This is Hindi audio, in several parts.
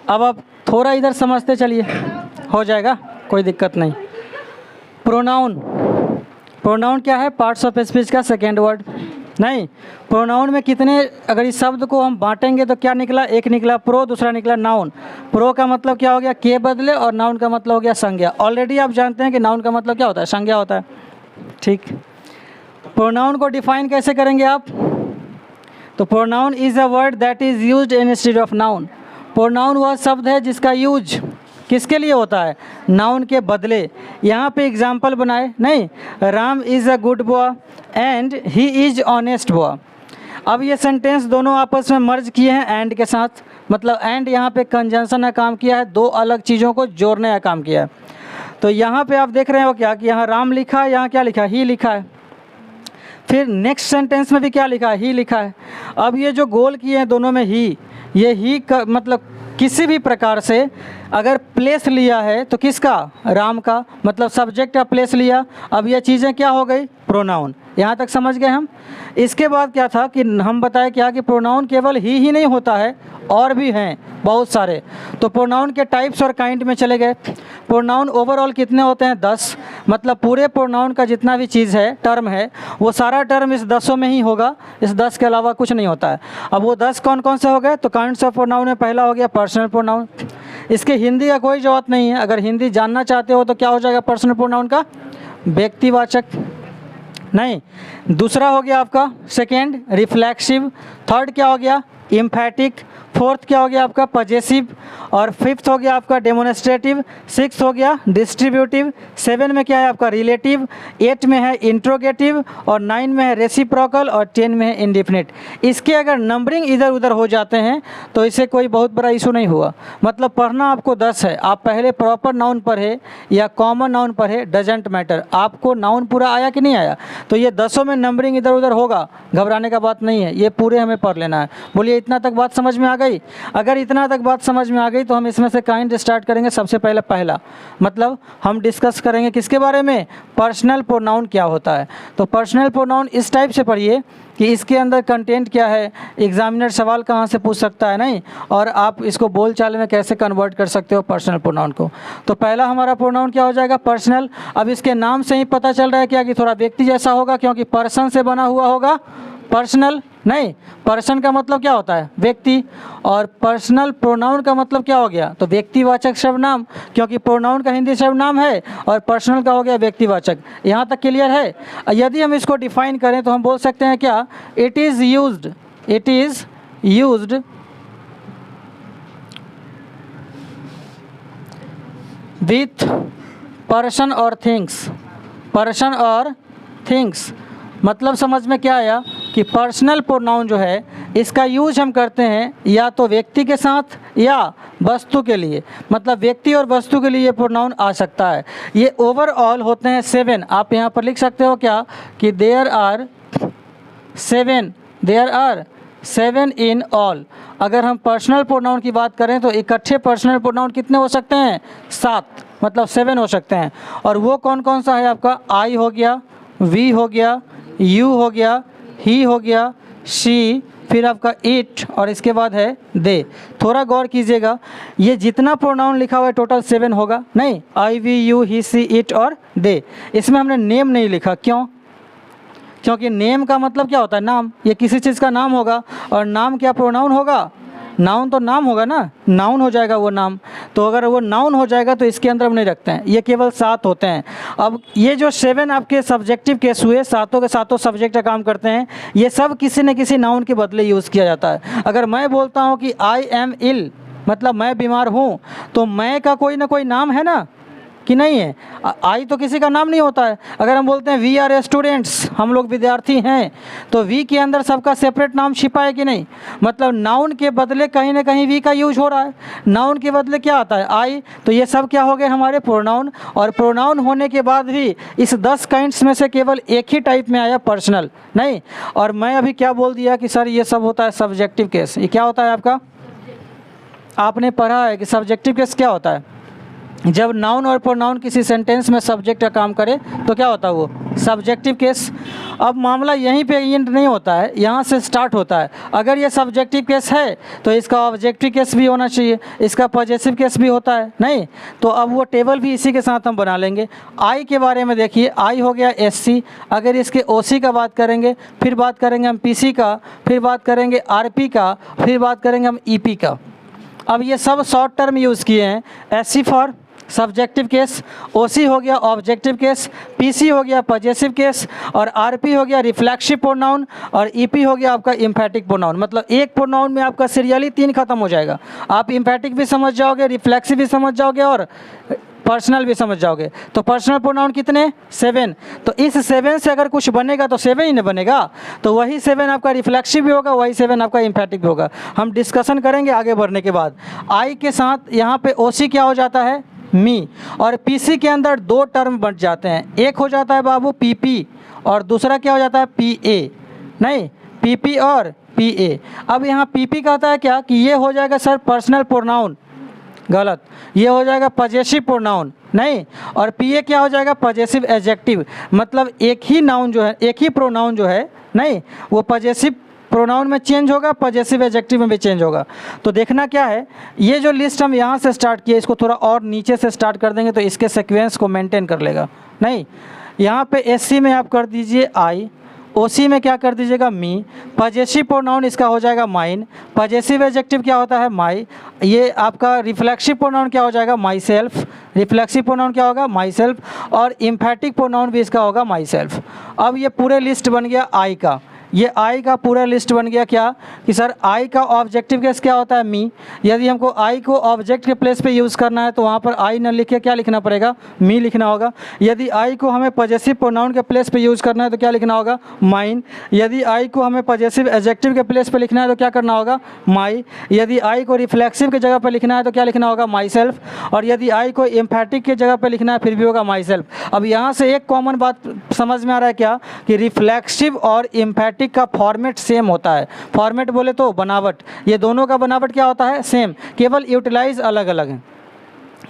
अब आप थोड़ा इधर समझते चलिए, हो जाएगा, कोई दिक्कत नहीं। प्रोनाउन, प्रोनाउन क्या है? पार्ट्स ऑफ स्पीच का सेकेंड वर्ड। नहीं, प्रोनाउन में कितने, अगर इस शब्द को हम बांटेंगे तो क्या निकला? एक निकला प्रो, दूसरा निकला नाउन। प्रो का मतलब क्या हो गया? के बदले, और नाउन का मतलब हो गया संज्ञा। ऑलरेडी आप जानते हैं कि नाउन का मतलब क्या होता है? संज्ञा होता है। ठीक, प्रोनाउन को डिफाइन कैसे करेंगे आप? तो pronoun is a word that is used instead of noun. Pronoun वह शब्द है जिसका यूज किसके लिए होता है? नाउन के बदले। यहाँ पे एग्जाम्पल बनाए, नहीं, Ram is a good boy and he is honest boy. अब ये सेंटेंस दोनों आपस में मर्ज किए हैं एंड के साथ, मतलब एंड यहाँ पे कंजंक्शन का काम किया है, दो अलग चीज़ों को जोड़ने का काम किया है। तो यहाँ पे आप देख रहे हो क्या कि यहाँ राम लिखा है, यहाँ क्या लिखा है? ही लिखा है। फिर नेक्स्ट सेंटेंस में भी क्या लिखा है? ही लिखा है। अब ये जो गोल किए हैं दोनों में ही, ये ही का मतलब किसी भी प्रकार से अगर प्लेस लिया है तो किसका? राम का, मतलब सब्जेक्ट का प्लेस लिया। अब ये चीज़ें क्या हो गई? प्रोनाउन। यहाँ तक समझ गए हम। इसके बाद क्या था कि हम बताए क्या कि प्रोनाउन केवल ही नहीं होता है, और भी हैं बहुत सारे। तो प्रोनाउन के टाइप्स और काइंड में चले गए। प्रोनाउन ओवरऑल कितने होते हैं? 10। मतलब पूरे प्रोनाउन का जितना भी चीज़ है, टर्म है, वो सारा टर्म इस 10 में ही होगा, इस 10 के अलावा कुछ नहीं होता है। अब वो 10 कौन कौन से हो गए? तो काइंड्स ऑफ प्रोनाउन में पहला हो गया पर्सनल प्रोनाउन। इसके हिंदी का कोई जरूरत नहीं है, अगर हिंदी जानना चाहते हो तो क्या हो जाएगा पर्सनल प्रोनाउन का? व्यक्तिवाचक। नहीं, दूसरा हो गया आपका सेकेंड रिफ्लेक्सिव। थर्ड क्या हो गया? इम्फैटिक। फोर्थ क्या हो गया आपका? पजेसिव। और फिफ्थ हो गया आपका डेमोन्स्ट्रेटिव। सिक्स हो गया डिस्ट्रीब्यूटिव। 7 में क्या है आपका? रिलेटिव। 8 में है इंट्रोगेटिव। और 9 में है रेसिप्रोकल। और 10 में है इंडिफिनिट। इसके अगर नंबरिंग इधर उधर हो जाते हैं तो इससे कोई बहुत बड़ा इशू नहीं हुआ। मतलब पढ़ना आपको 10 है, आप पहले प्रॉपर नाउन पढ़े या कॉमन नाउन पढ़े, डजेंट मैटर। आपको नाउन पूरा आया कि नहीं आया, तो ये 10 में नंबरिंग इधर उधर होगा, घबराने का बात नहीं है, ये पूरे हमें पढ़ लेना है। बोलिए इतना तक बात समझ में आ गई? अगर इतना तक बात समझ में आ गई तो हम इसमें से काइंड स्टार्ट करेंगे। सबसे पहले पहला मतलब हम डिस्कस करेंगे किसके बारे में? पर्सनल प्रोनाउन क्या होता है। तो पर्सनल प्रोनाउन इस टाइप से पढ़िए कि इसके अंदर कंटेंट क्या है, एग्जामिनर सवाल कहाँ से पूछ सकता है, नहीं, और आप इसको बोलचाल में कैसे कन्वर्ट कर सकते हो पर्सनल प्रोनाउन को। तो पहला हमारा प्रोनाउन क्या हो जाएगा? पर्सनल। अब इसके नाम से ही पता चल रहा है क्या कि थोड़ा व्यक्ति जैसा होगा, क्योंकि पर्सन से बना हुआ होगा पर्सनल। नहीं, पर्सन का मतलब क्या होता है? व्यक्ति। और पर्सनल प्रोनाउन का मतलब क्या हो गया? तो व्यक्तिवाचक सर्वनाम, क्योंकि प्रोनाउन का हिंदी सर्वनाम है और पर्सनल का हो गया व्यक्तिवाचक। यहाँ तक क्लियर है? यदि हम इसको डिफाइन करें तो हम बोल सकते हैं क्या? It is used with person और थिंग्स। पर्सन और थिंग्स मतलब समझ में क्या आया कि पर्सनल प्रोनाउन जो है इसका यूज हम करते हैं या तो व्यक्ति के साथ या वस्तु के लिए। मतलब व्यक्ति और वस्तु के लिए ये प्रोनाउन आ सकता है। ये ओवरऑल होते हैं 7। आप यहाँ पर लिख सकते हो क्या कि देयर आर 7 इन ऑल। अगर हम पर्सनल प्रोनाउन की बात करें तो इकट्ठे पर्सनल प्रोनाउन कितने हो सकते हैं? 7, मतलब 7 हो सकते हैं। और वो कौन कौन सा है आपका? आई हो गया, वी हो गया, यू हो गया, ही हो गया, शी, फिर आपका इट, और इसके बाद है दे। थोड़ा गौर कीजिएगा, ये जितना प्रोनाउन लिखा हुआ है टोटल 7 होगा। नहीं, I, we, you, he, she, it और दे। इसमें हमने नेम नहीं लिखा, क्यों? क्योंकि नेम का मतलब क्या होता है? नाम। ये किसी चीज़ का नाम होगा, और नाम क्या प्रोनाउन होगा? नाउन तो नाम होगा ना, नाउन हो जाएगा वो नाम। तो अगर वो नाउन हो जाएगा तो इसके अंदर हम नहीं रखते हैं, ये केवल 7 होते हैं। अब ये जो 7 आपके सब्जेक्टिव केस हुए, सातों के सातों सब्जेक्ट का काम करते हैं, ये सब किसी न किसी नाउन के बदले यूज़ किया जाता है। अगर मैं बोलता हूँ कि आई एम इल, मतलब मैं बीमार हूँ, तो मैं का कोई ना कोई नाम है ना कि नहीं है? आई तो किसी का नाम नहीं होता है। अगर हम बोलते हैं वी आर स्टूडेंट्स, हम लोग विद्यार्थी हैं, तो वी के अंदर सबका सेपरेट नाम छिपा है कि नहीं? मतलब नाउन के बदले कहीं ना कहीं वी का यूज हो रहा है। नाउन के बदले क्या आता है? आई। तो ये सब क्या हो गए? हमारे प्रोनाउन। और प्रोनाउन होने के बाद भी इस 10 काइंड्स में से केवल एक ही टाइप में आया, पर्सनल। नहीं, और मैं अभी क्या बोल दिया कि सर ये सब होता है सब्जेक्टिव केस। ये क्या होता है आपका? आपने पढ़ा है कि सब्जेक्टिव केस क्या होता है? जब नाउन और प्रोनाउन किसी सेंटेंस में सब्जेक्ट का काम करे तो क्या होता है वो सब्जेक्टिव केस। अब मामला यहीं पे एंड नहीं होता है, यहाँ से स्टार्ट होता है। अगर ये सब्जेक्टिव केस है तो इसका ऑब्जेक्टिव केस भी होना चाहिए, इसका पॉजेसिव केस भी होता है नहीं। तो अब वो टेबल भी इसी के साथ हम बना लेंगे। आई के बारे में देखिए, आई हो गया एससी, अगर इसके ओसी का बात करेंगे, फिर बात करेंगे हम पीसी का, फिर बात करेंगे आरपी का, फिर बात करेंगे हम ईपी का। अब ये सब शॉर्ट टर्म यूज़ किए हैं। एससी फॉर सब्जेक्टिव केस, ओसी हो गया ऑब्जेक्टिव केस, पीसी हो गया पॉजेसिव केस, और आरपी हो गया रिफ्लेक्सिव प्रोनाउन, और ईपी हो गया आपका इम्फैटिक प्रोनाउन। मतलब एक प्रोनाउन में आपका सीरियली 3 खत्म हो जाएगा। आप इम्फैटिक भी समझ जाओगे, रिफ्लेक्सिव भी समझ जाओगे और पर्सनल भी समझ जाओगे। तो पर्सनल प्रोनाउन कितने 7। तो इस 7 से अगर कुछ बनेगा तो 7 ही न बनेगा। तो वही 7 आपका रिफ्लेक्सिव भी होगा, वही 7 आपका इम्फैटिक भी होगा। हम डिस्कशन करेंगे आगे बढ़ने के बाद। आई के साथ यहाँ पे ओसी क्या हो जाता है मी, और पीसी के अंदर 2 टर्म बन जाते हैं। एक हो जाता है बाबू पीपी और दूसरा क्या हो जाता है पीए। नहीं, पीपी और पीए। अब यहाँ पीपी कहता है क्या कि ये हो जाएगा सर पर्सनल प्रोनाउन, गलत, ये हो जाएगा पॉजेसिव प्रोनाउन नहीं। और पीए क्या हो जाएगा पॉजेसिव एडजेक्टिव। मतलब एक ही नाउन जो है, एक ही प्रोनाउन जो है नहीं, वो पॉजेसिव प्रोनाउन में चेंज होगा, पॉजेसिव एडजेक्टिव में भी चेंज होगा। तो देखना क्या है, ये जो लिस्ट हम यहाँ से स्टार्ट किए इसको थोड़ा और नीचे से स्टार्ट कर देंगे तो इसके सीक्वेंस को मेंटेन कर लेगा नहीं। यहाँ पे एससी में आप कर दीजिए आई, ओसी में क्या कर दीजिएगा मी, पॉजेसिव प्रोनाउन इसका हो जाएगा माइन, पॉजेसिव एडजेक्टिव क्या होता है माई, ये आपका रिफ्लेक्सिव प्रोनाउन क्या हो जाएगा माई सेल्फ, रिफ्लेक्सिव प्रोनाउन क्या होगा माई सेल्फ, और इम्फैटिक प्रोनाउन भी इसका होगा माई सेल्फ। अब ये पूरे लिस्ट बन गया आई का, ये आई का पूरा लिस्ट बन गया क्या कि सर आई का ऑब्जेक्टिव केस क्या होता है मी। यदि हमको आई को ऑब्जेक्ट के प्लेस पे यूज़ करना है तो वहाँ पर आई न लिख के क्या लिखना पड़ेगा मी लिखना होगा। यदि आई को हमें पॉजेसिव प्रोनाउन के प्लेस पे यूज़ करना है तो क्या लिखना होगा माइन। यदि आई को हमें पॉजेसिव एडजेक्टिव के प्लेस पे लिखना है तो क्या करना होगा माई। यदि आई को रिफ्लेक्सिव की जगह पर लिखना है तो क्या लिखना होगा माई सेल्फ। और यदि आई को एम्फैटिक की जगह पर लिखना है फिर भी होगा माई सेल्फ। अब यहाँ से एक कॉमन बात समझ में आ रहा है क्या कि रिफ्लेक्सिव और एम्फैटिक का फॉर्मेट सेम होता है। फॉर्मेट बोले तो बनावट, ये दोनों का बनावट क्या होता है सेम, केवल यूटिलाइज अलग अलग हैं।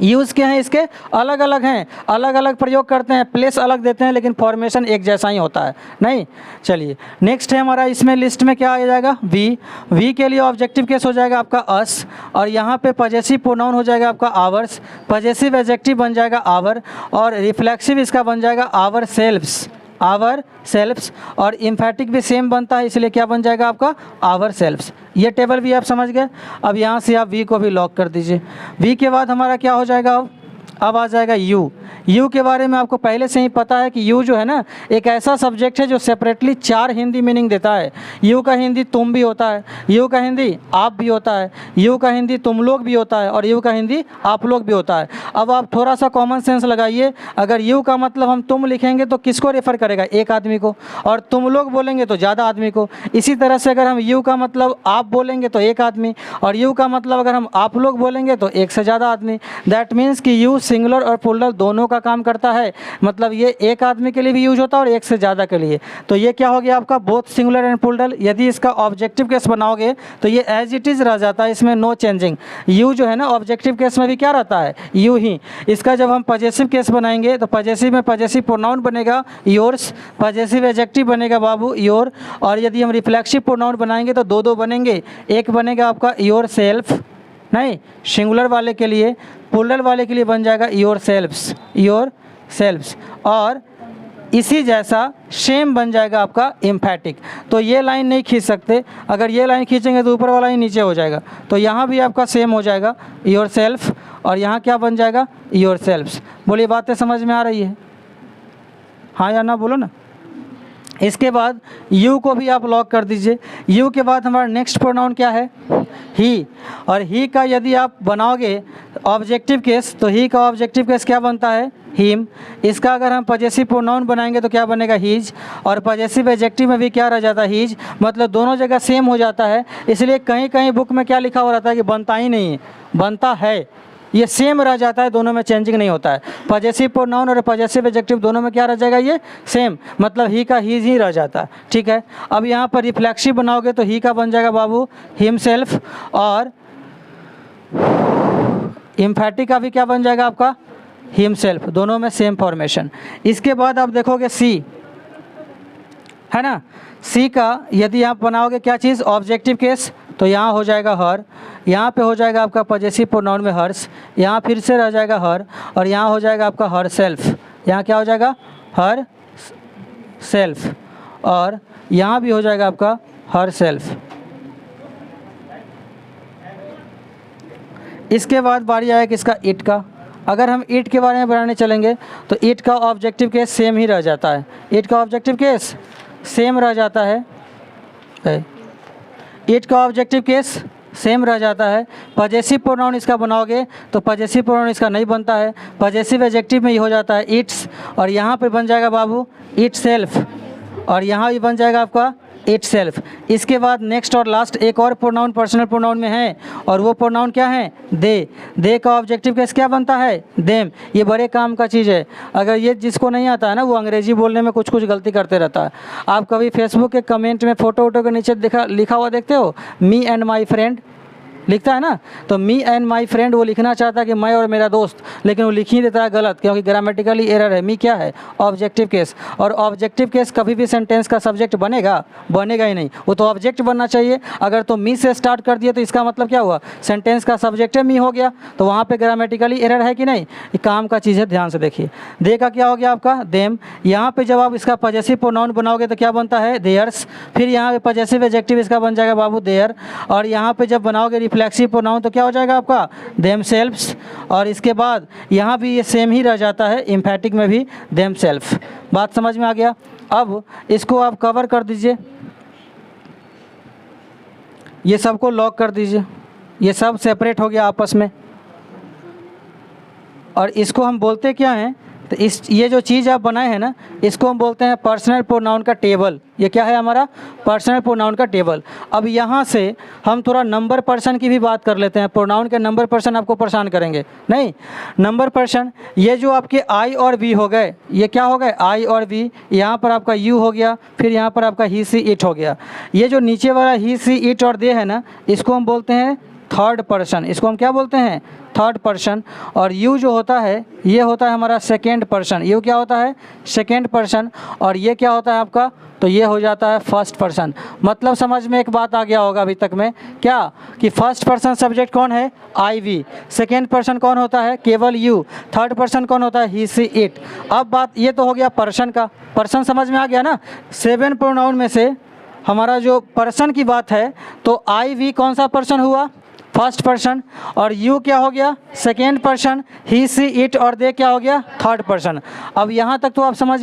यूज़ क्या है इसके अलग अलग हैं, अलग अलग प्रयोग करते हैं, प्लेस अलग देते हैं, लेकिन फॉर्मेशन एक जैसा ही होता है नहीं। चलिए नेक्स्ट है हमारा, इसमें लिस्ट में क्या आ जाएगा वी। वी के लिए ऑब्जेक्टिव केस हो जाएगा आपका अस, और यहाँ पे पॉजेसिव प्रोनाउन हो जाएगा आपका आवर्स, पॉजेसिव एडजेक्टिव बन जाएगा आवर, और रिफ्लेक्सिव इसका बन जाएगा आवर सेल्फ्स, आवर सेल्फ्स, और इम्फैटिक भी सेम बनता है इसलिए क्या बन जाएगा आपका आवर सेल्फ्स। ये टेबल भी आप समझ गए। अब यहाँ से आप वी को भी लॉक कर दीजिए। वी के बाद हमारा क्या हो जाएगा, अब आ जाएगा यू। यू के बारे में आपको पहले से ही पता है कि यू जो है ना एक ऐसा सब्जेक्ट है जो सेपरेटली 4 हिंदी मीनिंग देता है। यू का हिंदी तुम भी होता है, यू का हिंदी आप भी होता है, यू का हिंदी तुम लोग भी होता है, और यू का हिंदी आप लोग भी होता है। अब आप थोड़ा सा कॉमन सेंस लगाइए, अगर यू का मतलब हम तुम लिखेंगे तो किसको रेफर करेगा, एक आदमी को, और तुम लोग बोलेंगे तो ज़्यादा आदमी को। इसी तरह से अगर हम यू का मतलब आप बोलेंगे तो एक आदमी, और यू का मतलब अगर हम आप लोग बोलेंगे तो एक से ज़्यादा आदमी। दैट मीन्स कि यू सिंगुलर और प्लूरल दोनों का काम करता है। मतलब ये एक आदमी के लिए भी यूज होता है और एक से ज़्यादा के लिए। तो ये क्या हो गया आपका बोथ सिंगुलर एंड प्लूरल। यदि इसका ऑब्जेक्टिव केस बनाओगे तो ये एज इट इज़ रह जाता है, इसमें नो चेंजिंग। यू जो है ना ऑब्जेक्टिव केस में भी क्या रहता है यू ही। इसका जब हम पॉजेसिव केस बनाएंगे तो पॉजेसिव में पॉजेसिव प्रोनाउन बनेगा योर्स, पॉजेसिव एडजेक्टिव बनेगा बाबू योर, और यदि हम रिफ्लेक्सिव प्रोनाउन बनाएंगे तो 2 बनेंगे। एक बनेगा आपका योर सेल्फ, नहीं सिंगुलर वाले के लिए, प्लूरल वाले के लिए बन जाएगा योर सेल्फ्स, योर सेल्फ्स, और इसी जैसा सेम बन जाएगा आपका एम्फैटिक। तो ये लाइन नहीं खींच सकते, अगर ये लाइन खींचेंगे तो ऊपर वाला ही नीचे हो जाएगा। तो यहाँ भी आपका सेम हो जाएगा योर सेल्फ, और यहाँ क्या बन जाएगा योर सेल्फ्स। बोलिए बातें समझ में आ रही है, हाँ या ना बोलो ना। इसके बाद यू को भी आप लॉक कर दीजिए। यू के बाद हमारा नेक्स्ट प्रोनाउन क्या है ही, और ही का यदि आप बनाओगे ऑब्जेक्टिव केस तो ही का ऑब्जेक्टिव केस क्या बनता है हिम। इसका अगर हम पॉजेसिव प्रोनाउन बनाएंगे तो क्या बनेगा हीज, और पॉजेसिव एडजेक्टिव में भी क्या रह जाता है हीज। मतलब दोनों जगह सेम हो जाता है, इसलिए कहीं कहीं बुक में क्या लिखा हो रहता है कि बनता ही नहीं है, बनता है, ये सेम रह जाता है, दोनों में चेंजिंग नहीं होता है। पॉजेसिव प्रोनाउन और पॉजेसिव एडजेक्टिव दोनों में क्या रह जाएगा ये सेम, मतलब ही का हीज ही रह जाता है, ठीक है। अब यहाँ पर रिफ्लेक्सिव बनाओगे तो ही का बन जाएगा बाबू हिमसेल्फ, और इम्फैटिक का भी क्या बन जाएगा आपका हिमसेल्फ, दोनों में सेम फॉर्मेशन। इसके बाद आप देखोगे सी, है ना, सी का यदि आप बनाओगे क्या चीज़, ऑब्जेक्टिव केस, तो यहाँ हो जाएगा हर, यहाँ पे हो जाएगा आपका पॉजेसिव प्रोनाउन में हर्स, यहाँ फिर से रह जाएगा हर, और यहाँ हो जाएगा आपका हर सेल्फ, यहाँ क्या हो जाएगा, हर सेल्फ, और यहाँ भी हो जाएगा आपका हर सेल्फ। इसके बाद बारी आएगा किसका, इट का। अगर हम इट के बारे में बनाने चलेंगे तो इट का ऑब्जेक्टिव केस सेम ही रह जाता है, इट का ऑब्जेक्टिव केस सेम रह जाता है, इट का ऑब्जेक्टिव केस सेम रह जाता है। पॉजेसिव प्रोनाउन इसका बनाओगे तो पॉजेसिव प्रोनाउन इसका नहीं बनता है, पॉजेसिव एडजेक्टिव में ही हो जाता है इट्स, और यहाँ पे बन जाएगा बाबू इट सेल्फ, और यहाँ भी बन जाएगा आपका इट सेल्फ। इसके बाद नेक्स्ट और लास्ट एक और प्रोनाउन पर्सनल प्रोनाउन में है, और वो प्रोनाउन क्या है, दे। दे का ऑब्जेक्टिव केस क्या बनता है, देम। ये बड़े काम का चीज़ है, अगर ये जिसको नहीं आता है ना वो अंग्रेजी बोलने में कुछ कुछ गलती करते रहता है। आप कभी फेसबुक के कमेंट में फ़ोटो वोटो के नीचे लिखा हुआ देखते हो, मी एंड माई फ्रेंड लिखता है ना, तो मी एंड माई फ्रेंड वो लिखना चाहता है कि मैं और मेरा दोस्त, लेकिन वो लिख ही देता है गलत, क्योंकि ग्रामेटिकली एरर है। मी क्या है, ऑब्जेक्टिव केस, और ऑब्जेक्टिव केस कभी भी सेंटेंस का सब्जेक्ट बनेगा ही नहीं, वो तो ऑब्जेक्ट बनना चाहिए। अगर तो मी से स्टार्ट कर दिया तो इसका मतलब क्या हुआ, सेंटेंस का सब्जेक्ट है मी हो गया, तो वहाँ पर ग्रामेटिकली एरर है कि नहीं, ये काम का चीज़ है, ध्यान से देखिए। दे का क्या हो गया आपका, देम। यहाँ पर जब आप इसका पॉजेसिव प्रोनाउन बनाओगे तो क्या बनता है, देयर्स, फिर यहाँ पे पॉजेसिव एडजेक्टिव इसका बन जाएगा बाबू देयर, और यहाँ पे जब बनाओगे रिफ्लेक्सिव प्रोनाउन तो क्या हो जाएगा आपका, देमसेल्व्स, और इसके बाद यहाँ भी ये सेम ही रह जाता है, एम्फैटिक में भी देमसेल्फ। बात समझ में आ गया। अब इसको आप कवर कर दीजिए, ये सबको लॉक कर दीजिए, ये सब सेपरेट हो गया आपस में, और इसको हम बोलते क्या हैं, तो ये जो चीज़ आप बनाए हैं ना, इसको हम बोलते हैं पर्सनल प्रोनाउन का टेबल। ये क्या है हमारा, पर्सनल प्रोनाउन का टेबल। अब यहाँ से हम थोड़ा नंबर पर्सन की भी बात कर लेते हैं। प्रोनाउन के नंबर पर्सन आपको परेशान करेंगे नहीं, नंबर पर्सन ये जो आपके आई और वी हो गए, ये क्या हो गए, आई और वी, यहाँ पर आपका यू हो गया, फिर यहाँ पर आपका ही सी इट हो गया। ये जो नीचे वाला ही सी इट और दे है ना, इसको हम बोलते हैं थर्ड पर्सन, इसको हम क्या बोलते हैं, थर्ड पर्सन। और यू जो होता है ये होता है हमारा सेकेंड पर्सन, यू क्या होता है, सेकेंड पर्सन, और ये क्या होता है आपका, तो ये हो जाता है फर्स्ट पर्सन। मतलब समझ में एक बात आ गया होगा अभी तक में, क्या कि फर्स्ट पर्सन सब्जेक्ट कौन है, आई वी, सेकेंड पर्सन कौन होता है, केवल यू, थर्ड पर्सन कौन होता है, ही सी इट। अब बात ये तो हो गया पर्सन का, पर्सन समझ में आ गया ना। 7 प्रोनाउन में से हमारा जो पर्सन की बात है, तो आई वी कौन सा पर्सन हुआ, फर्स्ट पर्सन, और यू क्या हो गया, second person, he she it और दे क्या हो गया, थर्ड पर्सन। अब यहाँ तक तो आप समझ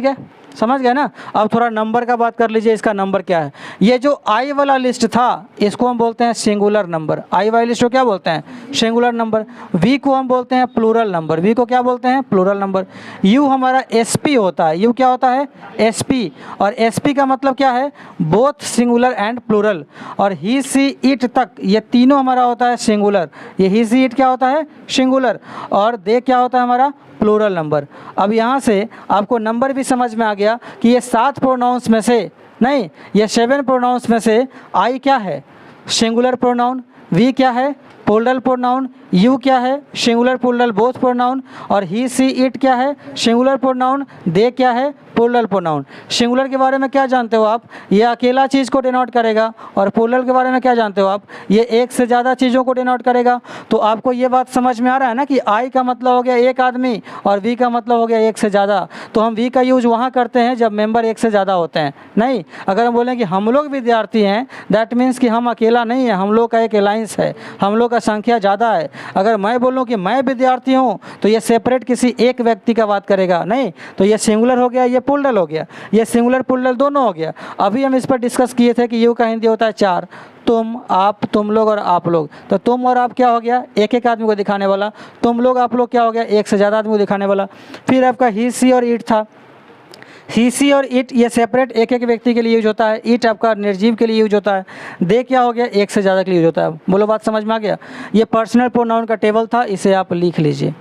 गए ना। अब थोड़ा नंबर का बात कर लीजिए, इसका नंबर क्या है। ये जो आई वाला लिस्ट था इसको हम बोलते हैं सिंगुलर नंबर, आई वाली लिस्ट को क्या बोलते हैं, सिंगुलर नंबर। वी को हम बोलते हैं प्लूरल नंबर, वी को क्या बोलते हैं, प्लूरल नंबर। यू हमारा एसपी होता है, यू क्या होता है, एसपी, और एसपी का मतलब क्या है, बोथ सिंगुलर एंड प्लूरल। और ही सी इट तक ये तीनों हमारा होता है सिंगुलर, ये ही सी इट क्या होता है, सिंगुलर, और दे क्या होता है हमारा प्लूरल नंबर। अब यहाँ से आपको नंबर भी समझ में आ गया कि ये 7 प्रोनाउंस में से नहीं, ये 7 प्रोनाउंस में से आई क्या है, सिंगुलर प्रोनाउन, वी क्या है, प्लूरल प्रोनाउन, यू क्या है, सिंगुलर प्लूरल बोथ प्रोनाउन, और ही सी इट क्या है, सिंगुलर प्रोनाउन, दे क्या है, प्लूरल प्रोनाउन। सिंगुलर के बारे में क्या जानते हो आप, ये अकेला चीज़ को डिनोट करेगा, और प्लूरल के बारे में क्या जानते हो आप, ये एक से ज़्यादा चीज़ों को डिनोट करेगा। तो आपको ये बात समझ में आ रहा है ना कि आई का मतलब हो गया एक आदमी, और वी का मतलब हो गया एक से ज़्यादा। तो हम वी का यूज वहाँ करते हैं जब मेंबर एक से ज़्यादा होते हैं। नहीं, अगर हम बोलें कि हम लोग विद्यार्थी हैं, दैट मीन्स कि हम अकेला नहीं है, हम लोग का एक अलाइंस है, हम लोग का संख्या ज़्यादा है। अगर मैं बोलूँ कि मैं विद्यार्थी हूँ तो ये सेपरेट किसी एक व्यक्ति का बात करेगा, नहीं, तो ये सिंगुलर हो गया, ये प्लूरल हो गया, ये सिंगुलर प्लूरल दोनों हो गया। अभी हम इस पर डिस्कस किए थे कि यू का हिंदी होता है 4, तुम, आप, तुम लोग और आप लोग। तो तुम और आप क्या हो गया, एक एक आदमी को दिखाने वाला, तुम लोग आप लोग क्या हो गया, एक से ज़्यादा आदमी को दिखाने वाला। फिर आपका ही सी और इट था, ही सी और इट ये सेपरेट एक एक व्यक्ति के लिए यूज होता है, इट आपका निर्जीव के लिए यूज होता है, दे क्या हो गया, एक से ज़्यादा के लिए यूज होता है। बोलो बात समझ में आ गया। ये पर्सनल प्रोनाउन का टेबल था, इसे आप लिख लीजिए।